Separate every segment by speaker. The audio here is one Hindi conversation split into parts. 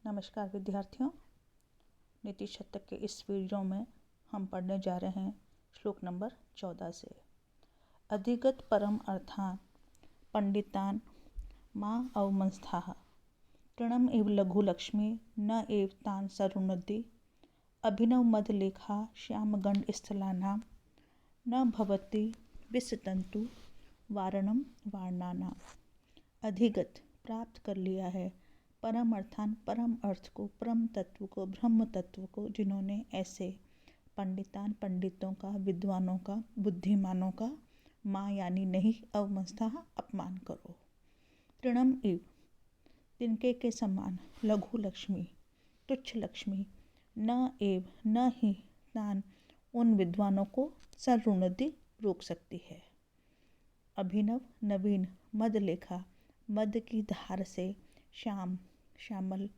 Speaker 1: नमस्कार विद्यार्थियों, नीति शतक के इस वीडियो में हम पढ़ने जा रहे हैं श्लोक नंबर 14 से। अधिगत परम अर्थान पंडितान माँ अवमंस्थाः तृणम इव लघु लक्ष्मी न एव तान सरुणद्धि अभिनव मद लेखा श्याम गंड स्थलानाम न भवति विसतंतु वारणम वारणानाम। अधिगत प्राप्त कर लिया है परम अर्थान परम अर्थ को, परम तत्व को, ब्रह्म तत्व को, जिन्होंने ऐसे पंडितान पंडितों का, विद्वानों का, बुद्धिमानों का माँ यानी नहीं अवमंस्थाः अपमान करो। तृणम इव तिनके के समान, लघु लक्ष्मी तुच्छ लक्ष्मी, न एव न ही तान उन विद्वानों को सरुणद्धि रोक सकती है। अभिनव नवीन मद लेखा मद की धार से श्याम श्यामल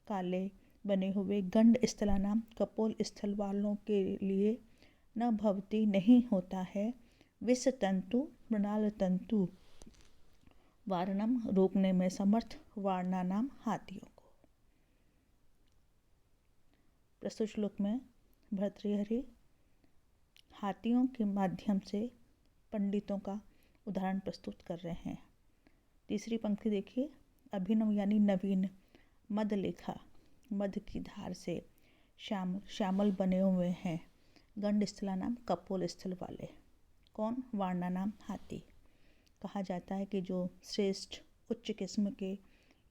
Speaker 1: काले बने हुए गंड स्थलानाम कपोल स्थल वालों के लिए न भवती नहीं होता है विष तंतु मृणाल तंतु वारणम रोकने में समर्थ वारणानाम हाथियों को। प्रस्तुत श्लोक में भर्तृहरि हाथियों के माध्यम से पंडितों का उदाहरण प्रस्तुत कर रहे हैं। तीसरी पंक्ति देखिए, अभिनव यानी नवीन, मद लेखा मद की धार से, श्यामल बने हुए हैं, गंड स्थलानाम कपोल स्थल वाले, कौन? वारणानाम हाथी। कहा जाता है कि जो श्रेष्ठ उच्च किस्म के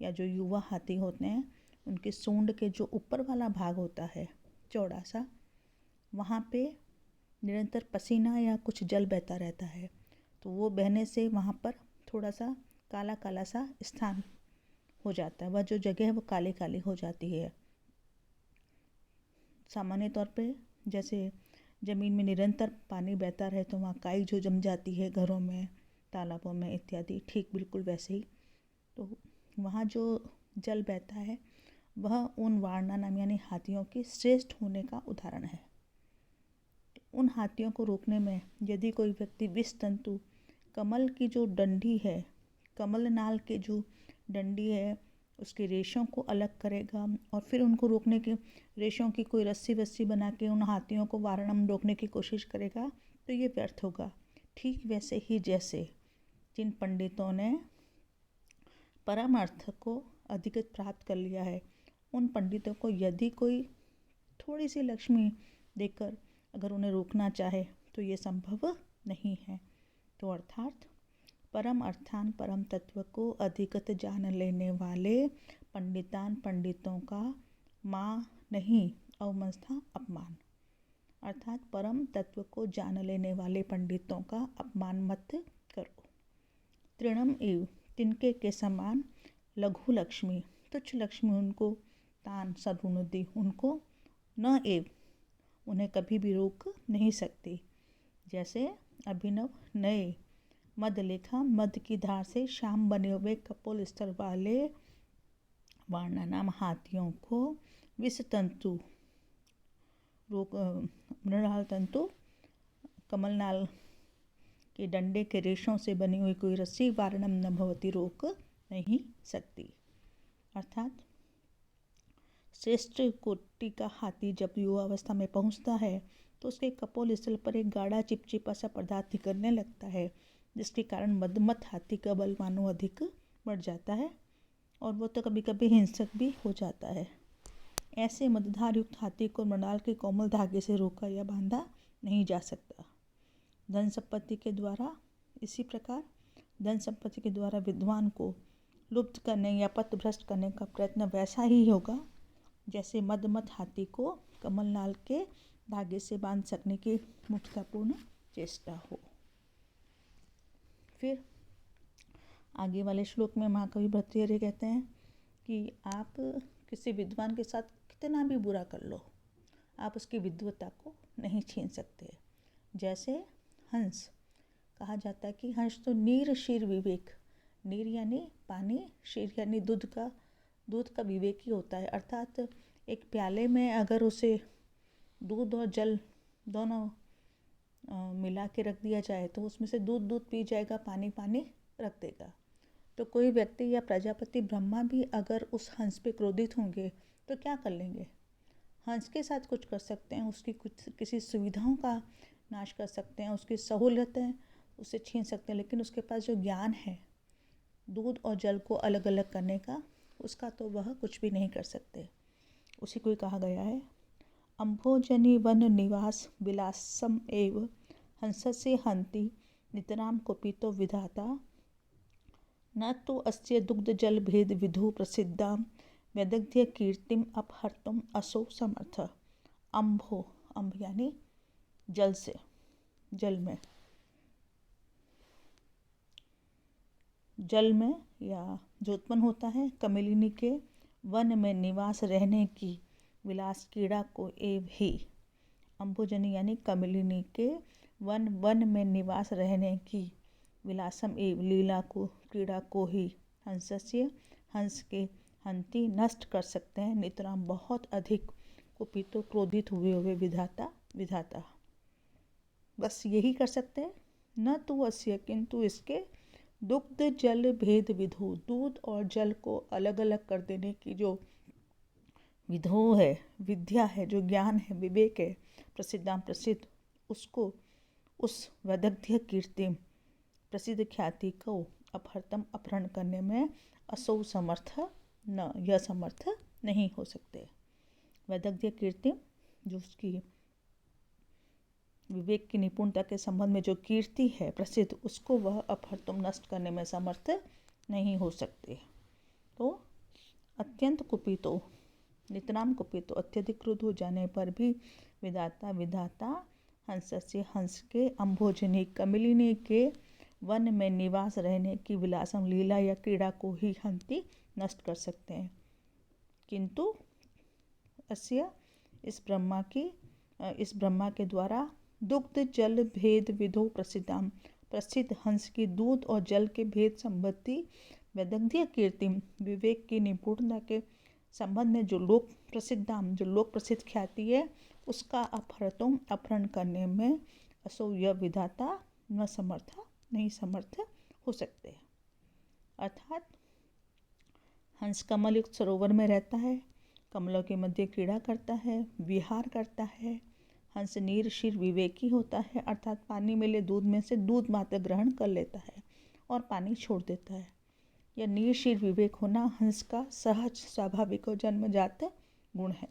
Speaker 1: या जो युवा हाथी होते हैं, उनके सूंड के जो ऊपर वाला भाग होता है चौड़ा सा, वहाँ पे निरंतर पसीना या कुछ जल बहता रहता है, तो वो बहने से वहाँ पर थोड़ा सा काला काला सा स्थान हो जाता है। वह जो जगह है वो काली काली हो जाती है। सामान्य तौर पे जैसे ज़मीन में निरंतर पानी बहता रहे तो वहाँ काई जो जम जाती है घरों में, तालाबों में इत्यादि, ठीक बिल्कुल वैसे ही तो वहाँ जो जल बहता है वह उन वारणानाम यानी हाथियों के श्रेष्ठ होने का उदाहरण है। उन हाथियों को रोकने में यदि कोई व्यक्ति विष तंतु, कमल की जो डंडी है, कमल नाल के जो डंडी है, उसके रेशों को अलग करेगा और फिर उनको रोकने की रेशों की कोई रस्सी वस्सी बना के उन हाथियों को वारणम रोकने की कोशिश करेगा तो ये व्यर्थ होगा। ठीक वैसे ही जैसे जिन पंडितों ने परम अर्थ को अधिगत प्राप्त कर लिया है, उन पंडितों को यदि कोई थोड़ी सी लक्ष्मी देकर अगर उन्हें रोकना चाहे तो ये संभव नहीं है। तो अर्थात परम अर्थान परम तत्व को अधिगत जान लेने वाले पंडितान पंडितों का माँ नहीं अवमंस्थाः अपमान, अर्थात परम तत्व को जान लेने वाले पंडितों का अपमान मत करो। तृणम इव तिनके के समान, लघु लक्ष्मी तुच्छ लक्ष्मी उनको, तान सरुणद्धि उनको, न एव उन्हें कभी भी रोक नहीं सकती। जैसे अभिनव नए, मद लेखा मद की धार से श्याम बने हुए कपोल स्थल वाले वारणानाम हाथियों को, विष तंतु रोक मृणाल तंतु कमलनाल के डंडे के रेशों से बनी हुई कोई रस्सी वारणम न भवती रोक नहीं सकती। अर्थात श्रेष्ठ कोटि का हाथी जब युवावस्था में पहुंचता है तो उसके कपोल स्थल पर एक गाढ़ा चिपचिपा सा पदार्थ निकलने लगता है, जिसके कारण मदमत हाथी का बल मानो अधिक बढ़ जाता है और वो तो कभी कभी हिंसक भी हो जाता है। ऐसे मदधार युक्त हाथी को मृणाल के कोमल धागे से रोका या बांधा नहीं जा सकता। धन संपत्ति के द्वारा, इसी प्रकार धन संपत्ति के द्वारा विद्वान को लुप्त करने या पथभ्रष्ट करने का प्रयत्न वैसा ही होगा जैसे मदमत हाथी को कमलनाल के धागे से बांध सकने की मूर्खतापूर्ण चेष्टा हो। फिर आगे वाले श्लोक में महाकवि भर्तृहरि कहते हैं कि आप किसी विद्वान के साथ कितना भी बुरा कर लो, आप उसकी विद्वता को नहीं छीन सकते। जैसे हंस, कहा जाता है कि हंस तो नीर शीर विवेक, नीर यानी पानी, शीर यानी दूध का विवेकी होता है। अर्थात एक प्याले में अगर उसे दूध और जल दोनों मिला के रख दिया जाए तो उसमें से दूध पी जाएगा, पानी रख देगा। तो कोई व्यक्ति या प्रजापति ब्रह्मा भी अगर उस हंस पे क्रोधित होंगे तो क्या कर लेंगे? हंस के साथ कुछ कर सकते हैं, उसकी कुछ किसी सुविधाओं का नाश कर सकते हैं, उसकी सहूलियतें उससे छीन सकते हैं, लेकिन उसके पास जो ज्ञान है दूध और जल को अलग अलग करने का, उसका तो वह कुछ भी नहीं कर सकते। उसी को ही कहा गया है, अम्भोजनी वन निवास विलासम एव हंसस्य हंति नितराम कुपितो विधाता न तो अस्य दुग्ध जल भेद विधु प्रसिद्धां वैदग्ध्य कीर्तिम अपहर्तुम असो समर्थ। अम्भो, अम्भ यानी जल से, जल में या जो उत्पन्न होता है, कमलिनी के वन में निवास रहने की विलास क्रीड़ा को एव ही। अम्भोजनी यानी कमलिनी के वन में निवास रहने की विलासम एव लीला को, क्रीड़ा को ही हंसस्य, हंस के हंति नष्ट कर सकते हैं, नितराम बहुत अधिक, कुपितो क्रोधित हुए विधाता बस यही कर सकते हैं। न तो अस्य किंतु इसके दुग्ध जल भेद विधु, दूध और जल को अलग अलग कर देने की जो विधो है, विद्या है, जो ज्ञान है, विवेक है, प्रसिद्धाम प्रसिद्ध, उसको, उस वैदग्ध्य कीर्ति प्रसिद्ध ख्याति को अपहर्तम अपहरण करने में असौ समर्थ न, यह समर्थ नहीं हो सकते। वैदग्ध्य कीर्ति जो उसकी विवेक की निपुणता के संबंध में जो कीर्ति है प्रसिद्ध, उसको वह अपहर्तम नष्ट करने में समर्थ नहीं हो सकते। तो अत्यंत कुपितो, नितराम कुपितो, अत्यधिक क्रुद्ध हो जाने पर भी विधाता हंस से, हंस के, अम्भोजनी कमलिनी के वन में निवास रहने की विलासम लीला या क्रीड़ा को ही हंति नष्ट कर सकते हैं। किंतु अस्य इस ब्रह्मा के द्वारा दुग्ध जल भेद विधो प्रसिद्धाम, प्रसिद्ध हंस की दूध और जल के भेद संबंधी वैदग्ध्य कीर्ति, विवेक की निपुणता के संबंध में जो लोक प्रसिद्ध ख्याति है, उसका अपहरण करने में असो यह विधाता नहीं समर्थ हो सकते। अर्थात हंस कमल युक्त सरोवर में रहता है, कमलों के मध्य क्रीड़ा करता है, विहार करता है। हंस नीर शीर विवेकी होता है, अर्थात पानी मिले दूध में से दूध मात्र ग्रहण कर लेता है और पानी छोड़ देता है। यह नीर शीर विवेक होना हंस का सहज स्वाभाविक और जन्मजात गुण है।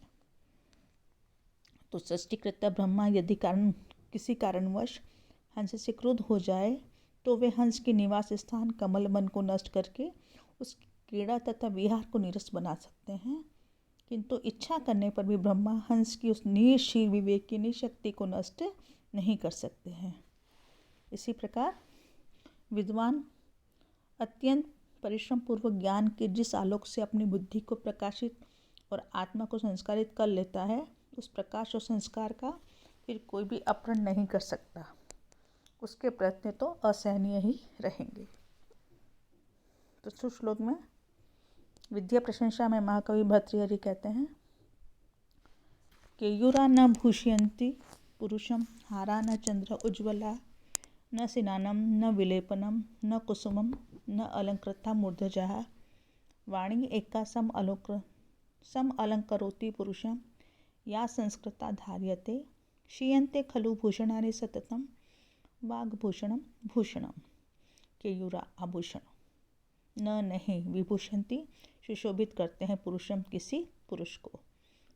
Speaker 1: तो सृष्टिकर्ता ब्रह्मा यदि किसी कारणवश हंस से क्रुद्ध हो जाए तो वे हंस के निवास स्थान कमल वन को नष्ट करके उस क्रीड़ा तथा विहार को निरस्त बना सकते हैं, किंतु इच्छा करने पर भी ब्रह्मा हंस की उस नीर विवेकिनी शक्ति को नष्ट नहीं कर सकते हैं। इसी प्रकार विद्वान अत्यंत परिश्रम पूर्वक ज्ञान के जिस आलोक से अपनी बुद्धि को प्रकाशित और आत्मा को संस्कारित कर लेता है, उस प्रकाश और संस्कार का फिर कोई भी अपहरण नहीं कर सकता। उसके प्रयत्न तो असहनीय ही रहेंगे। तो श्लोक में विद्या प्रशंसा में महाकवि भर्तृहरि कहते हैं, केयूरा न भूषयन्ति पुरुषम, हारा न चंद्र उज्ज्वला, न सिनानम न विलेपनम न कुसुमम न अलंकृता मूर्धजः, वाणी एका सम अलंकरोति पुरुषम, या संस्कृता धार्यते, क्षीयन्ते खलु भूषणानि सततम, वाग्भूषणम भूषणम। केयूरा आभूषण, न नहीं, विभूषन्ति सुशोभित करते हैं पुरुषम किसी पुरुष को,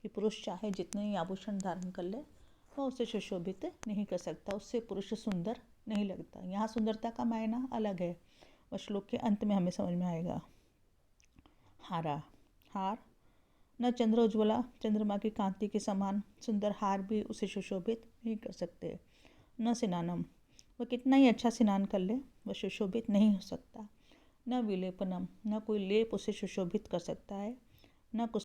Speaker 1: कि पुरुष चाहे जितने ही आभूषण धारण कर ले वह उसे सुशोभित नहीं कर सकता, उससे पुरुष सुंदर नहीं लगता। यहाँ सुंदरता का मायना अलग है, वह श्लोक के अंत में हमें समझ में आएगा। हार न चंद्र उज्ज्वला, चंद्रमा की कांति के समान सुंदर हार भी उसे सुशोभित नहीं कर सकते। न स्नानम, वह कितना ही अच्छा स्नान कर ले वह सुशोभित नहीं हो सकता। न विलेपनम, न कोई लेप उसे सुशोभित कर सकता है। न